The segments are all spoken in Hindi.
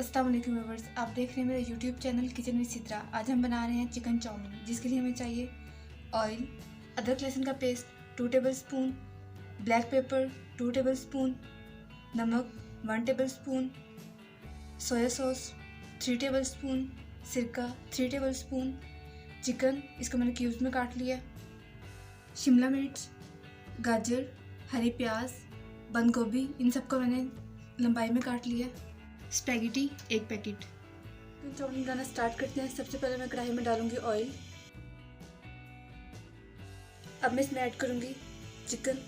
अस्सलाम वालेकुम व्यूअर्स, आप देख रहे हैं मेरा YouTube channel kitchen with Sidra. आज हम बना रहे हैं चिकन चाउमीन, जिसके लिए हमें चाहिए ऑयल, अदरक लहसुन का paste 2 tablespoon, black pepper 2 tablespoon, नमक 1 टेबलस्पून, सोया सॉस 3 टेबलस्पून, सिरका 3 टेबलस्पून, चिकन इसको मैंने क्यूब्स में काट लिया, शिमला मिर्च, गाजर, हरी प्याज, बंद गोभी, इन सबको मैंने लंबाई में काट लिया, स्पैगेटी 1 पैकेट। तो चाउमीन बनाना स्टार्ट करते हैं। सबसे पहले मैं कढ़ाई में डालूंगी ऑयल। अब मैं इसमें ऐड करूंगी चिकन।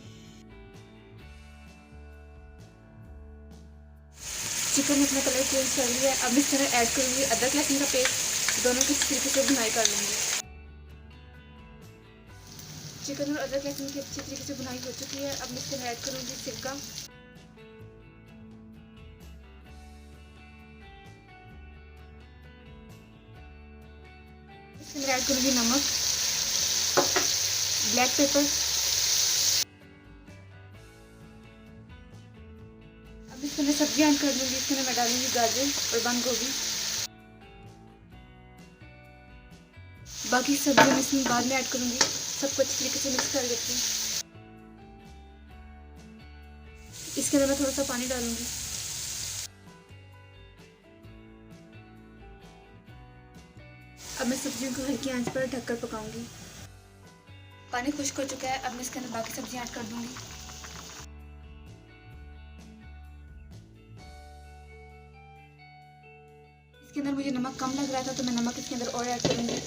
चिकन ने अपना कलर चेंज कर लिया है। अब मैं इसके अंदर ऐड करूंगी अदरक लहसुन का पेस्ट। दोनों की तरीके से भुनाई कर लूंगी। चिकन और अदरक लहसुन की अच्छी तरीके से भुनाई हो चुकी है। अब मैं इसके अंदर ऐड करूंगी सिरका, इसके अंदर ऐड करूंगी नमक, ब्लैक पेपर। अब इसके अंदर सब्जियां ऐड कर दूंगी। इसके अंदर मैं डालूंगी गाजर और बंद गोभी। बाकी सब्जियां मैं इसमें बाद में ऐड करूंगी। सबको अच्छी तरीके से मिक्स कर देती हूँ। इसके अंदर मैं थोड़ा सा पानी डालूंगी। अब मैं सब्जियों को हल्की आंच पर ढककर पकाऊंगी। पानी खुश्क हो चुका है। अब मैं इसके अंदर बाकी सब्जियां ऐड कर दूंगी। इसके अंदर मुझे नमक कम लग रहा था तो मैं नमक इसके अंदर और ऐड करूंगी।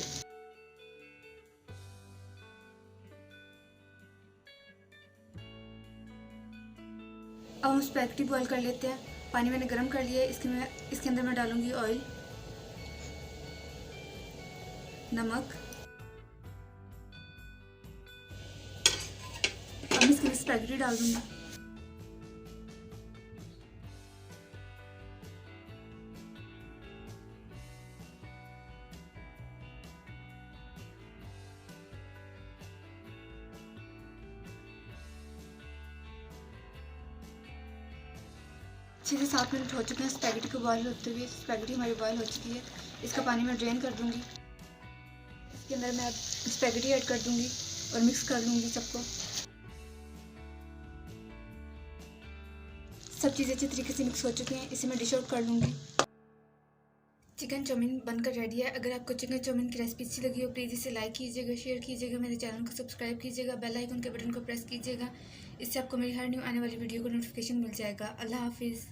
अब हम स्पैगेटी बॉईल कर लेते हैं। पानी मैंने गर्म कर लिया है। इसके अंदर मैं डालूंगी ऑयल, नमक। अब मैं इसके अंदर स्पैगेटी डाल दूंगी। छः से 7 मिनट हो चुके हैं स्पैगेटी को बॉईल होते हुए। स्पैगेटी हमारी बॉईल हो चुकी है। इसका पानी मैं ड्रेन कर दूंगी। इसके अंदर मैं स्पैगेटी ऐड कर दूंगी और मिक्स कर लूंगी सबको। सब चीज़ें अच्छी तरीके से मिक्स हो चुकी हैं। इसे मैं डिश आउट कर लूँगी। चिकन चाउमीन बनकर रेडी है। अगर आपको चिकन चाउमीन की रेसिपी अच्छी लगी हो प्लीज़ इसे लाइक कीजिएगा, शेयर कीजिएगा, मेरे चैनल को सब्सक्राइब कीजिएगा, बेल आइकन के बटन को प्रेस कीजिएगा। इससे आपको मेरी हर न्यू आने वाली वीडियो का नोटिफिकेशन मिल जाएगा। अल्लाह हाफिज़।